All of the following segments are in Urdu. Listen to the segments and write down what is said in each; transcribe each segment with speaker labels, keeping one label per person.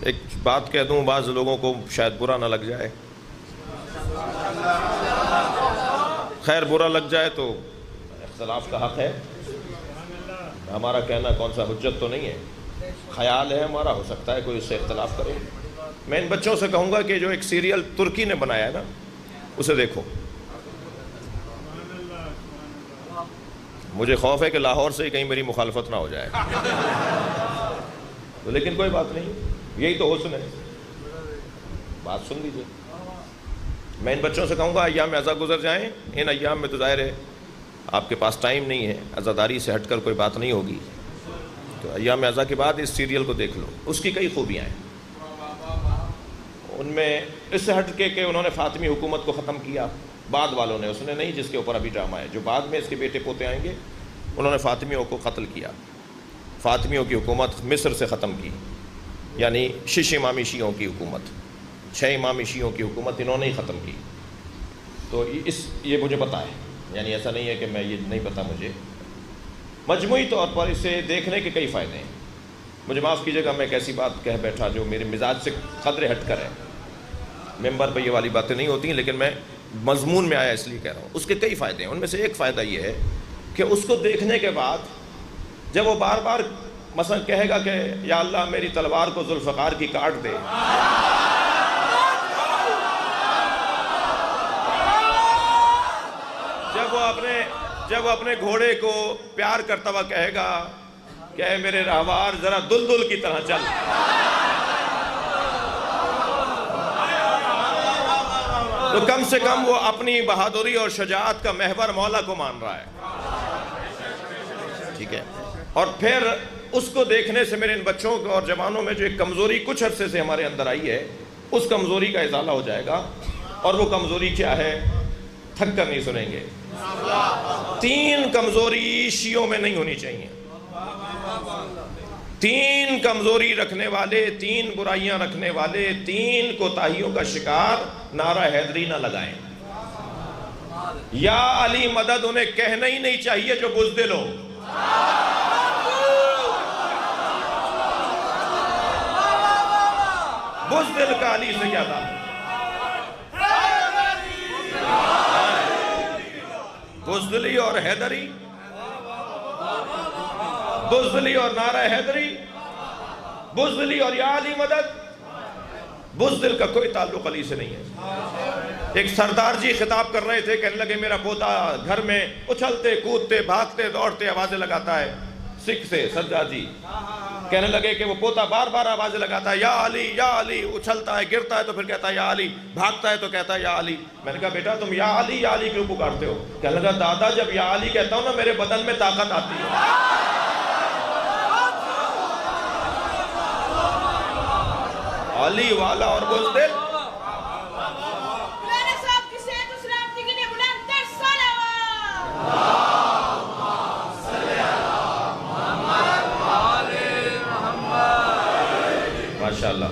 Speaker 1: ایک بات کہہ دوں، بعض لوگوں کو شاید برا نہ لگ جائے، خیر برا لگ جائے تو اختلاف کا حق ہے، ہمارا کہنا کون سا حجت تو نہیں ہے، خیال ہے ہمارا، ہو سکتا ہے کوئی اس سے اختلاف کرے۔ میں ان بچوں سے کہوں گا کہ جو ایک سیریل ترکی نے بنایا ہے نا، اسے دیکھو۔ مجھے خوف ہے کہ لاہور سے ہی کہیں میری مخالفت نہ ہو جائے، لیکن کوئی بات نہیں، یہی تو حسن ہے۔ بات سن لیجیے، میں ان بچوں سے کہوں گا ایام عزا گزر جائیں، ان ایام میں تو ظاہر ہے آپ کے پاس ٹائم نہیں ہے، عزاداری سے ہٹ کر کوئی بات نہیں ہوگی، تو ایام عزا کے بعد اس سیریل کو دیکھ لو، اس کی کئی خوبیاں ہیں۔ ان میں اس سے ہٹ کے کہ انہوں نے فاطمی حکومت کو ختم کیا، بعد والوں نے، اس نے نہیں جس کے اوپر ابھی ڈرامہ ہے، جو بعد میں اس کے بیٹے پوتے آئیں گے، انہوں نے فاطمیوں کو قتل کیا، فاطمیوں کی حکومت مصر سے ختم کی، یعنی شش امامی شیعوں کی حکومت، 6 امامی شیعوں کی حکومت انہوں نے ہی ختم کی۔ تو یہ مجھے پتہ ہے، یعنی ایسا نہیں ہے کہ میں یہ نہیں پتہ مجھے۔ مجموعی طور پر اسے دیکھنے کے کئی فائدے ہیں۔ مجھے معاف کیجیے گا، میں ایک ایسی بات کہہ بیٹھا جو میرے مزاج سے قدرے ہٹ کر ہے، ممبر پہ یہ والی باتیں نہیں ہوتی ہیں، لیکن میں مضمون میں آیا اس لیے کہہ رہا ہوں۔ اس کے کئی فائدے ہیں، ان میں سے ایک فائدہ یہ ہے کہ اس کو دیکھنے کے بعد جب وہ بار بار مثلا کہے گا کہ یا اللہ میری تلوار کو ذوالفقار کی کاٹ دے، جب وہ اپنے گھوڑے کو پیار کرتا ہوا کہے گا کہ اے میرے راہوار ذرا دلدل کی طرح چل، تو کم سے کم وہ اپنی بہادری اور شجاعت کا محور مولا کو مان رہا ہے، ٹھیک ہے۔ اور پھر اس کو دیکھنے سے میرے ان بچوں کو اور جوانوں میں جو ایک کمزوری کچھ عرصے سے ہمارے اندر آئی ہے، اس کمزوری کا ازالہ ہو جائے گا۔ اور وہ کمزوری کیا ہے؟ تھک کر نہیں سنیں گے۔ 3 کمزوری شیعوں میں نہیں ہونی چاہیے۔ 3 کمزوری رکھنے والے، 3 برائیاں رکھنے والے، 3 کوتاہیوں کا شکار نعرہ حیدری نہ لگائیں۔ یا علی مدد انہیں کہنا ہی نہیں چاہیے جو بزدل ہو۔ بزدل کا علی سے کیا تھا؟ بزدلی اور حیدری، بزدلی اور نعرہ حیدری، بزدلی اور یا علی مدد، بزدل کا کوئی تعلق علی سے نہیں ہے۔ ایک سردار جی خطاب کر رہے تھے، کہنے لگے میرا پوتا گھر میں اچھلتے کودتے بھاگتے دوڑتے آوازیں لگاتا ہے، سکھ سے سجاد جی کہنے لگے کہ وہ پوتا بار بار آوازیں لگاتا ہے یا علی، اچھلتا ہے گرتا ہے تو پھر کہتا ہے یا علی، بھاگتا ہے تو کہتا ہے یا علی۔ میں نے کہا بیٹا تم یا علی کیوں پکارتے ہو؟ کہنے لگا دادا جب یا علی کہتا ہوں نا میرے بدن میں طاقت آتی ہے۔ علی والا اور بزدل، ماشاءاللہ۔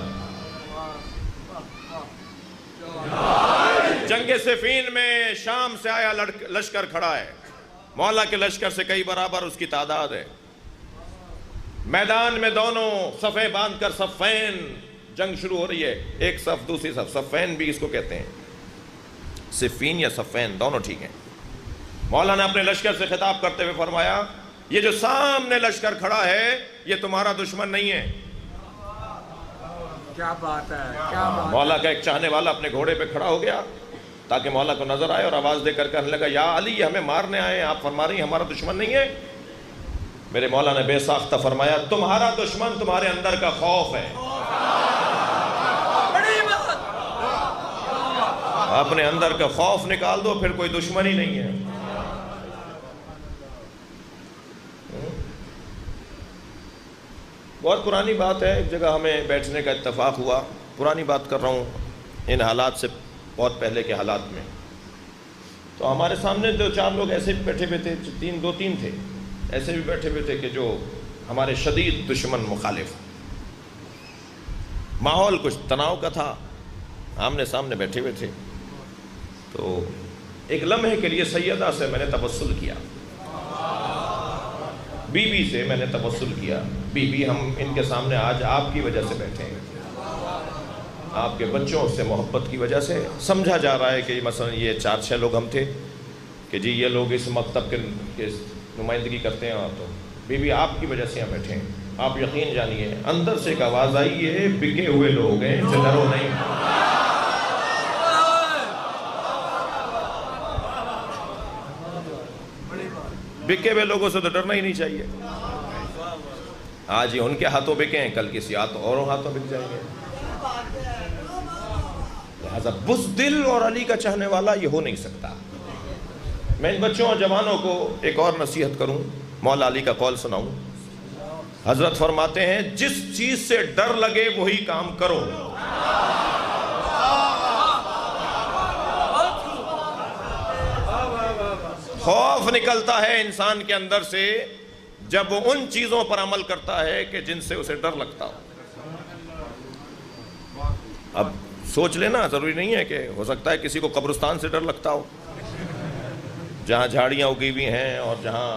Speaker 1: جنگ صفین میں شام سے آیا لشکر کھڑا ہے، مولا کے لشکر سے کئی برابر اس کی تعداد ہے۔ میدان میں دونوں صفیں باندھ کر صفین، جنگ شروع ہو رہی ہے، ایک صف دوسری صف، صفین بھی اس کو کہتے ہیں، صفین یا صفین دونوں ٹھیک ہیں۔ مولا نے اپنے لشکر سے خطاب کرتے ہوئے فرمایا یہ جو سامنے لشکر کھڑا ہے یہ تمہارا دشمن نہیں ہے۔
Speaker 2: کیا بات ہے، کیا بات ہے۔
Speaker 1: مولا کا ایک چاہنے والا اپنے گھوڑے پہ کھڑا ہو گیا تاکہ مولا کو نظر آئے، اور آواز دے کر کہنے لگا یا علی یہ ہمیں مارنے آئے ہیں، آپ فرما رہی ہیں ہمارا دشمن نہیں ہے؟ میرے مولا نے بے ساختہ فرمایا تمہارا دشمن تمہارے اندر کا خوف ہے، اپنے اندر کا خوف نکال دو پھر کوئی دشمن ہی نہیں ہے۔ بہت پرانی بات ہے، ایک جگہ ہمیں بیٹھنے کا اتفاق ہوا، پرانی بات کر رہا ہوں، ان حالات سے بہت پہلے کے حالات میں، تو ہمارے سامنے 2-4 لوگ ایسے بھی بیٹھے ہوئے تھے، 2-3 تھے ایسے بھی بیٹھے ہوئے تھے کہ جو ہمارے شدید دشمن مخالف، ماحول کچھ تناؤ کا تھا، آمنے سامنے بیٹھے ہوئے تھے، تو ایک لمحے کے لیے سیدہ سے میں نے تبسل کیا، بی بی سے میں نے تبسل کیا، بی بی ہم ان کے سامنے آج آپ کی وجہ سے بیٹھے ہیں، آپ کے بچوں سے محبت کی وجہ سے سمجھا جا رہا ہے کہ مثلا یہ 4-6 لوگ ہم تھے کہ جی یہ لوگ اس مکتب کے نمائندگی کرتے ہیں، اور تو بیوی آپ کی وجہ سے ہم بیٹھے ہیں۔ آپ یقین جانیے اندر سے ایک آواز آئی ہے، بکے ہوئے لوگ ہیں، ان سے ڈرو نہیں۔ بکے ہوئے لوگوں سے تو ڈرنا ہی نہیں چاہیے۔ آج یہ ان کے ہاتھوں بکے ہیں، کل کسی اوروں ہاتھوں بک جائیں گے۔ لہذا بزدل اور علی کا چاہنے والا یہ ہو نہیں سکتا۔ میں ان بچوں اور جوانوں کو ایک اور نصیحت کروں، مولا علی کا قول سناؤں۔ حضرت فرماتے ہیں جس چیز سے ڈر لگے وہی کام کرو۔ خوف نکلتا ہے انسان کے اندر سے جب وہ ان چیزوں پر عمل کرتا ہے کہ جن سے اسے ڈر لگتا ہو۔ اب سوچ لینا، ضروری نہیں ہے کہ ہو سکتا ہے کسی کو قبرستان سے ڈر لگتا ہو، جہاں جھاڑیاں اگی ہوئی ہیں اور جہاں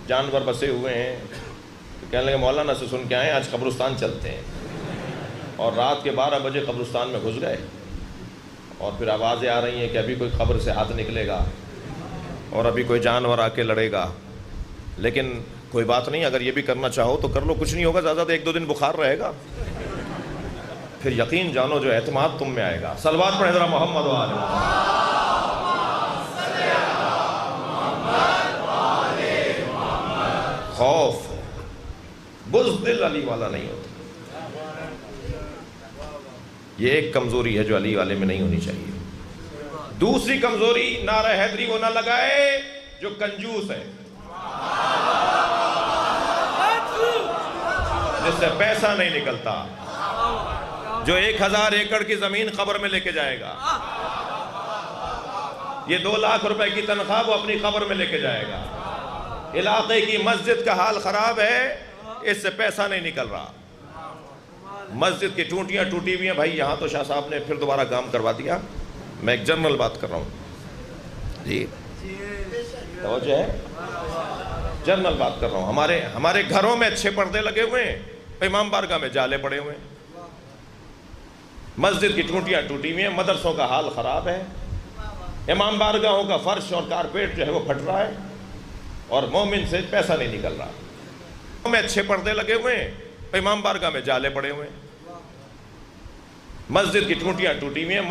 Speaker 1: جانور بسے ہوئے ہیں، تو کہنے لگے مولانا سے سن کے آئے آج قبرستان چلتے ہیں، اور رات کے 12 بجے قبرستان میں گھس گئے، اور پھر آوازیں آ رہی ہیں کہ ابھی کوئی قبر سے ہاتھ نکلے گا اور ابھی کوئی جانور آ کے لڑے گا۔ لیکن کوئی بات نہیں، اگر یہ بھی کرنا چاہو تو کر لو، کچھ نہیں ہوگا، زیادہ 1-2 دن بخار رہے گا، پھر یقین جانو جو اعتماد تم میں آئے گا۔ صلوات پڑھیں ذرا محمد و آل محمد۔ خوف بزدل علی والا نہیں ہوتا، یہ ایک کمزوری ہے جو علی والے میں نہیں ہونی چاہیے۔ دوسری کمزوری، نعرہ حیدری وہ نہ لگائے جو کنجوس ہے، جس سے پیسہ نہیں نکلتا، جو 1000 ایکڑ کی زمین قبر میں لے کے جائے گا، یہ 2 لاکھ روپے کی تنخواہ وہ اپنی قبر میں لے کے جائے گا، علاقے کی مسجد کا حال خراب ہے، اس سے پیسہ نہیں نکل رہا، مسجد کی ٹوٹیاں ٹوٹی ہوئی ہیں، بھائی یہاں تو شاہ صاحب نے پھر دوبارہ کام کروا دیا، میں ایک جنرل بات کر رہا ہوں جی، توجہ ہے، جنرل بات کر رہا ہوں۔ ہمارے گھروں میں اچھے پردے لگے ہوئے ہیں، امام بارگاہ میں جالے پڑے ہوئے ہیں، مسجد کی ٹوٹیاں ٹوٹی ہوئی ہیں، مدرسوں کا حال خراب ہے، امام بارگاہوں کا فرش اور کارپیٹ جو ہے وہ پھٹ رہا ہے، اور مومن سے پیسہ نہیں نکل رہا۔ میں اچھے پردے لگے ہوئے ہیں، امام بارگاہ میں جالے پڑے ہوئے ہیں، مسجد کی ٹوٹیاں ٹوٹی ہوئی ہیں۔